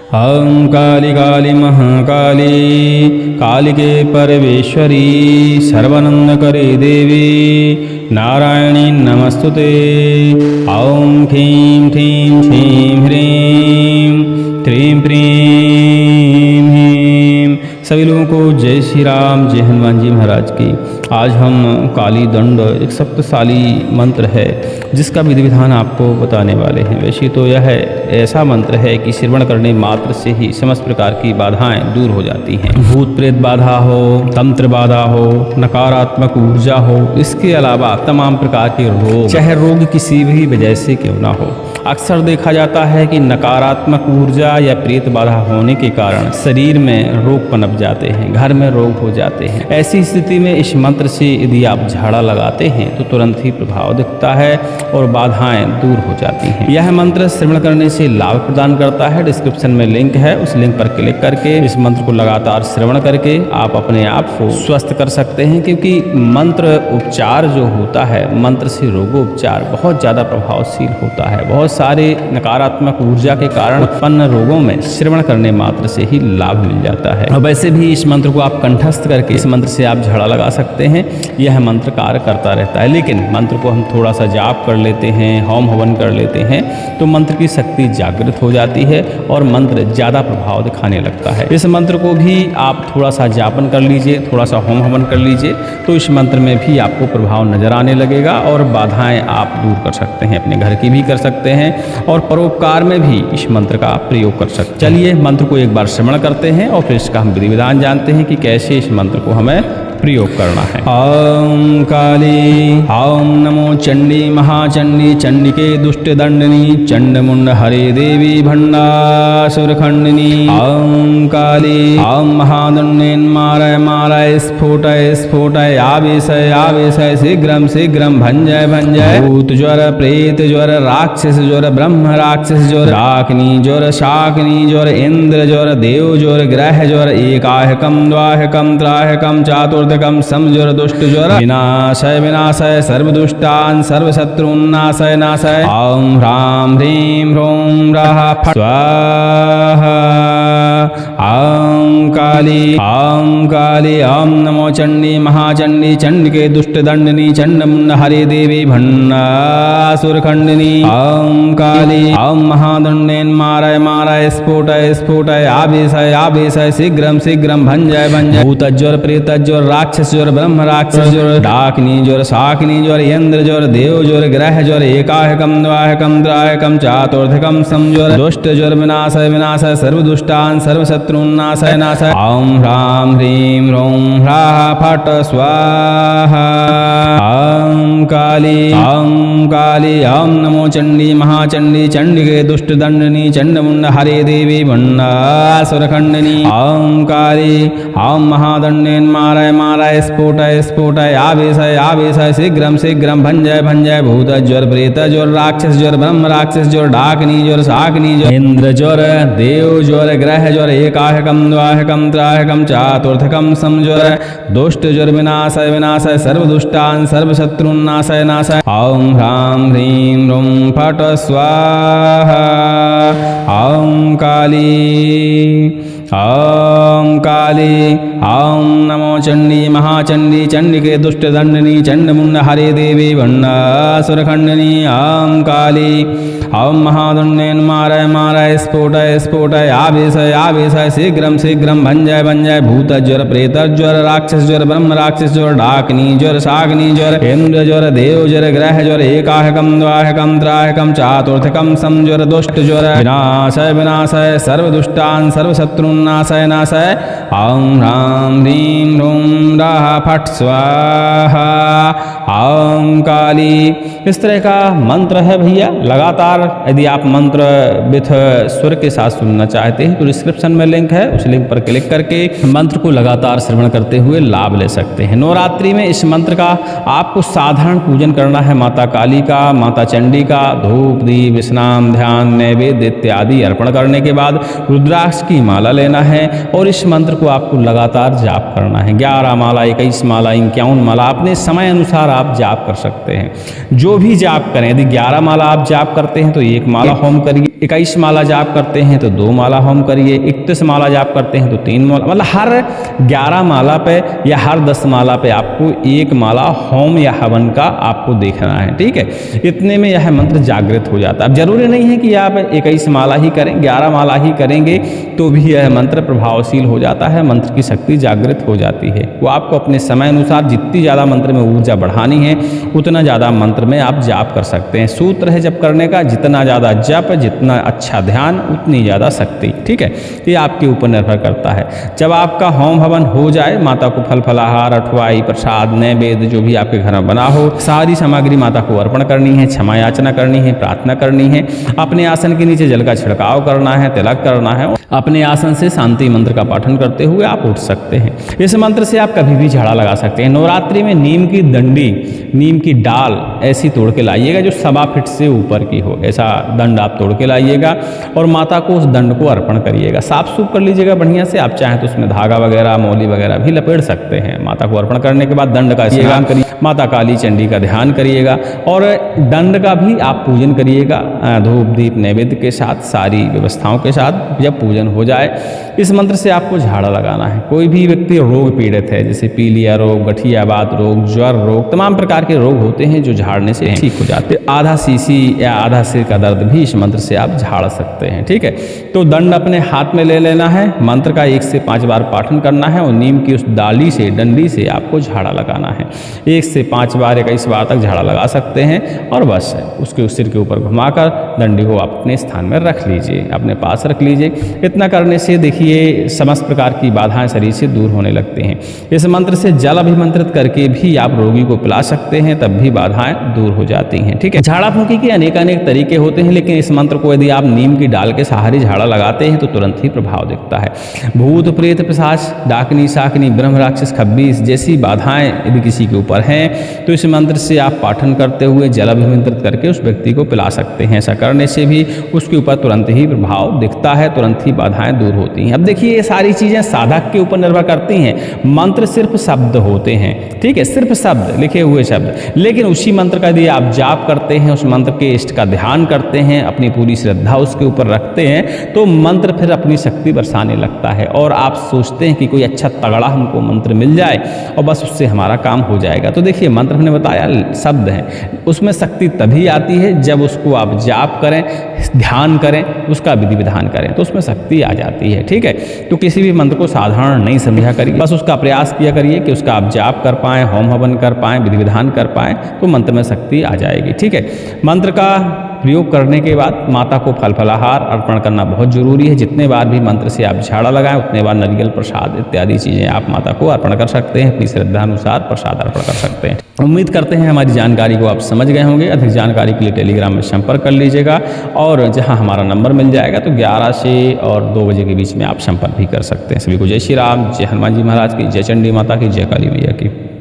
ॐ काली काली महाकाली कालिके परमेश्वरी सर्वानंदकरी देवी नारायणी नमस्तुते। ॐ ह्रीं ह्रीं श्रीं ह्रीं त्रीं प्रीं ह्रीं। सभी लोगों को जय श्री राम, जय हनुमान जी महाराज की। आज हम काली दंड एक शक्तिशाली मंत्र है जिसका विधि विधान आपको बताने वाले हैं। वैसे तो यह ऐसा मंत्र है कि श्रवण करने मात्र से ही समस्त प्रकार की बाधाएं दूर हो जाती हैं। भूत प्रेत बाधा हो, तंत्र बाधा हो, नकारात्मक ऊर्जा हो, इसके अलावा तमाम प्रकार के रोग, चाहे रोग किसी भी वजह से क्यों ना हो। अक्सर देखा जाता है कि नकारात्मक ऊर्जा या प्रेत बाधा होने के कारण शरीर में रोग पनप जाते हैं, घर में रोग हो जाते हैं। ऐसी स्थिति में इस मंत्र से यदि आप झाड़ा लगाते हैं तो तुरंत ही प्रभाव दिखता है और बाधाएं दूर हो जाती हैं। यह मंत्र श्रवण करने से लाभ प्रदान करता है। डिस्क्रिप्शन में लिंक है, उस लिंक पर क्लिक करके इस मंत्र को लगातार श्रवण करके आप अपने आप को स्वस्थ कर सकते हैं। क्योंकि मंत्र उपचार जो होता है, मंत्र से रोगोपचार बहुत ज़्यादा प्रभावशील होता है। बहुत सारे नकारात्मक ऊर्जा के कारण उत्पन्न रोगों में श्रवण करने मात्र से ही लाभ मिल जाता है। और वैसे भी इस मंत्र को आप कंठस्थ करके इस मंत्र से आप झाड़ा लगा सकते हैं। यह मंत्र कार्य करता रहता है। लेकिन मंत्र को हम थोड़ा सा जाप कर लेते हैं, होम हवन कर लेते हैं तो मंत्र की शक्ति जागृत हो जाती है और मंत्र ज़्यादा प्रभाव दिखाने लगता है। इस मंत्र को भी आप थोड़ा सा जापन कर लीजिए, थोड़ा सा होम हवन कर लीजिए तो इस मंत्र में भी आपको प्रभाव नजर आने लगेगा और बाधाएं आप दूर कर सकते हैं। अपने घर की भी कर सकते हैं और परोपकार में भी इस मंत्र का प्रयोग कर सकते हैं। चलिए मंत्र को एक बार श्रवण करते हैं और फिर इसका हम विधि विधान जानते हैं कि कैसे इस मंत्र को हमें प्रयोग करना है। ॐ काली ॐ नमो चंडी महाचंडी चंडिके दुष्ट दंडनी चंडमुंड हरे देवी भंडासुर खंडिनी। ॐ काली ॐ महादंडेन मारय मारय स्फोटय स्फोटय आवेशय आवेशय शीघ्रम शीघ्रम भंजय भंजय। भूत ज्वर प्रेत ज्वर राक्षस ज्वर ब्रह्म राक्षस ज्वर डाकिनी ज्वर शाकिनी ज्वर इंद्र ज्वर देव ज्वर ग्रह ज्वर एकाहकम द्वाहकम त्राहकम चातुर् समज्वर दुष्ट ज्वर विनाशय विनाशय सर्वदुष्टान् सर्वशत्रुन्नाशय नाशय। ॐ ह्रां ह्रीं ह्रूं रः फट् स्वाहा। ॐ काली ॐ नमो चंडी महाचंडी चंडिके दुष्ट दंडनी चंडमुंड हरे देवी भंडासुर खंडिनी। ॐ काली ॐ महादंडेन मारय मारय स्फोटय स्फोटय आवेशय आवेशय शीघ्रम शीघ्रम भंजय भंजय। भूतज्वर प्रेतज्वर राक्षस ज्वर ब्रह्म राक्षस ज्वर डाकिनी ज्वर शाकिनी ज्वर इंद्र ज्वर देव ज्वर ग्रह ज्वर एकाहकम द्वाहकम त्राहकम चातुर्धकम समज्वर दुष्ट ज्वर विनाशय विनाशय सर्वदुष्टान् सर्वशत्रुन्नाशय नाशय। ॐ ह्रां ह्रीं ह्रूं ह्राः फट् स्वाहा। ॐ काली ॐ नमो चंडी महाचंडी चंडिके दुष्ट दंडनी चंडमुंड हरे देवी भंडासुर खंडिनी। ॐ काली ॐ महादंडेन मारय मारय स्फोटय स्फोटय आवेशय आवेशय शीघ्रम शीघ्रम भंजय भंजय। भूत ज्वर प्रेत ज्वर राक्षस ज्वर ब्रह्म राक्षस ज्वर डाकिनी ज्वर शाकिनी ज्वर इंद्र ज्वर देव ज्वर ग्रह ज्वर एकाहकम द्वाहकम त्राहकम चातुर्थकम समज्वर दुष्ट ज्वर विनाशय विनाशय सर्वदुष्टान् सर्वशत्रुन्नाशय नाशय। ॐ ह्रां ह्रीं ह्रूं फट् स्वाहा। ॐ काली ॐ नमो चंडी महाचंडी चंडिके दुष्ट दंडनी चंडमुंड हरे देवी भंडासुर खंडिनी। ॐ काली ॐ महादंडेन मारय मारय स्फोटय स्फोटय आवेशय आवेशय शीघ्रम शीघ्रम भंजय भंजय। भूत ज्वर प्रेत ज्वर राक्षस ज्वर ब्रह्म राक्षस ज्वर डाकिनी ज्वर शाकिनी ज्वर इंद्र ज्वर देव ज्वर ग्रह ज्वर एकाहकम द्वाहकम त्राहकम चातुर्थकम समज्वर दुष्ट ज्वर विनाशय विनाशय सर्वदुष्टान् सर्वशत्रुन्नाशय नाशय। ॐ ह्रां ह्रीं ह्रूं रः फट् स्वाहा। ॐ काली। इस तरह का मंत्र है भैया। लगातार यदि आप मंत्र विथ स्वर के साथ सुनना चाहते हैं तो डिस्क्रिप्शन में लिंक है, उस लिंक पर क्लिक करके मंत्र को लगातार श्रवण करते हुए लाभ ले सकते हैं। नवरात्रि में इस मंत्र का आपको साधारण पूजन करना है। माता काली का, माता चंडी का धूप दीप स्नान ध्यान नैवेद्य इत्यादि अर्पण करने के बाद रुद्राक्ष की माला लेना है और इस मंत्र को आपको लगातार जाप करना है। 11 माला 21 माला 51 माला अपने समय अनुसार आप जाप कर सकते हैं। जो भी जाप करें, यदि 11 माला आप जाप करते हैं तो 1 माला होम करिए, 21 माला जाप करते हैं तो 2 माला होम करिए, 31 माला जाप करते हैं तो 3 माला, मतलब हर 11 माला पे या हर 10 माला पे आपको 1 माला होम या हवन का आपको देखना है, ठीक है। इतने में यह मंत्र जागृत हो जाता है। अब जरूरी नहीं है कि आप 21 माला ही करें, 11 माला ही करेंगे तो भी यह मंत्र प्रभावशील हो जाता है, मंत्र की शक्ति जागृत हो जाती है। वो आपको अपने समय अनुसार जितनी ज़्यादा मंत्र में ऊर्जा बढ़ानी है उतना ज़्यादा मंत्र में आप जाप कर सकते हैं। सूत्र है जप करने का, जितना ज़्यादा जप, जितना अच्छा ध्यान, उतनी ज़्यादा शक्ति, ठीक है। ये आपके ऊपर निर्भर करता है। जब आपका होम हवन हो जाए, माता को फल फलाहार, अठवाई, प्रसाद, नैवेद्य जो भी आपके घर में बना हो, सारी सामग्री माता को अर्पण करनी है, क्षमा याचना करनी है, प्रार्थना करनी है। अपने आसन के नीचे जल का छिड़काव करना है, तिलक करना है। अपने आसन से शांति मंत्र का पाठन करते हुए आप उठ सकते हैं। इस मंत्र से आप कभी भी झाड़ा लगा सकते हैं। नवरात्रि में नीम की डंडी, नीम की डाल ऐसी तोड़ के लाइएगा जो 1.25 फीट से ऊपर की हो, ऐसा दंड आप तोड़ के लाइएगा और माता को उस दंड को अर्पण करिएगा। साफ सूफ कर लीजिएगा बढ़िया से। आप चाहें तो उसमें धागा वगैरह, मौली वगैरह भी लपेट सकते हैं। माता को अर्पण करने के बाद दंड का स्नान करिए, माता काली चंडी का ध्यान करिएगा और दंड का भी आप पूजन करिएगा धूप दीप नैवेद्य के साथ, सारी व्यवस्थाओं के साथ। जब पूजन हो जाए, इस मंत्र से आपको झाड़ा लगाना है। कोई भी व्यक्ति रोग पीड़ित है, जैसे पीलिया रोग, गठियावात रोग, ज्वर रोग, तमाम प्रकार के रोग होते हैं जो झाड़ने से ठीक हो जाते हैं। आधा सीसी या आधा सिर का दर्द भी इस मंत्र से आप झाड़ सकते हैं, ठीक है। तो दंड अपने हाथ में ले लेना है, मंत्र का 1 से 5 बार पाठन करना है और नीम की उस डाली से, डंडी से आपको झाड़ा लगाना है। 1 से 5 बार, 21 बार तक झाड़ा लगा सकते हैं और बस उसके उस सिर के ऊपर घुमाकर डंडी को आप अपने स्थान में रख लीजिए, अपने पास रख लीजिए। इतना करने से देखिए समस्त प्रकार की बाधाएं शरीर से दूर होने लगते हैं। इस मंत्र से जल अभिमंत्रित करके भी आप रोगी को पिला सकते हैं, तब भी बाधाएं दूर हो जाती हैं, ठीक है। झाड़ा फूंकी के अनेक तरीके होते हैं, लेकिन इस मंत्र को यदि आप नीम की डाल के सहारे झाड़ा लगाते हैं तो तुरंत ही प्रभाव दिखता है। भूत प्रेत पिशाच, डाकनी शाकनी, ब्रह्म राक्षस, खब्बीस जैसी बाधाएं यदि किसी के ऊपर हैं तो इस मंत्र से आप पाठन करते हुए जल अभिमंत्रित करके उस व्यक्ति को पिला सकते हैं। ऐसा करने से भी उसके ऊपर तुरंत ही प्रभाव दिखता है, तुरंत ही बाधाएं दूर होती हैं। अब देखिए ये सारी चीज़ें साधक के ऊपर निर्भर करती हैं। मंत्र सिर्फ शब्द होते हैं, ठीक है, सिर्फ शब्द, लिखे हुए शब्द। लेकिन उसी मंत्र का यदि आप जाप करते हैं, उस मंत्र के इष्ट का ध्यान करते हैं, अपनी पूरी श्रद्धा उसके ऊपर रखते हैं तो मंत्र फिर अपनी शक्ति बरसाने लगता है और आप सोचते हैं कि कोई अच्छा तगड़ा हमको मंत्र मिल जाए और बस उससे हमारा काम हो जाएगा। तो देखिए मंत्र हमने बताया शब्द हैं, उसमें शक्ति तभी आती है जब उसको आप जाप करें, ध्यान करें, उसका विधि विधान करें तो उसमें शक्ति आ जाती है, ठीक है। तो किसी भी मंत्र को साधारण नहीं समझा करिए, बस उसका प्रयास किया करिए कि उसका आप जाप कर पाएँ, होम हवन कर पाएँ, विधि विधान कर पाएँ तो मंत्र में शक्ति आ जाएगी, ठीक है। मंत्र का प्रयोग करने के बाद माता को फल फलाहार अर्पण करना बहुत जरूरी है। जितने बार भी मंत्र से आप झाड़ा लगाएं उतने बार नारियल प्रसाद इत्यादि चीज़ें आप माता को अर्पण कर सकते हैं, अपनी श्रद्धानुसार प्रसाद अर्पण कर सकते हैं। उम्मीद करते हैं हमारी जानकारी को आप समझ गए होंगे। अधिक जानकारी के लिए टेलीग्राम में संपर्क कर लीजिएगा और जहां हमारा नंबर मिल जाएगा तो 11 से और 2 बजे के बीच में आप संपर्क भी कर सकते हैं। सभी को जय श्री राम, जय हनुमान जी महाराज की, जय चंडी माता की, जय काली मैया की।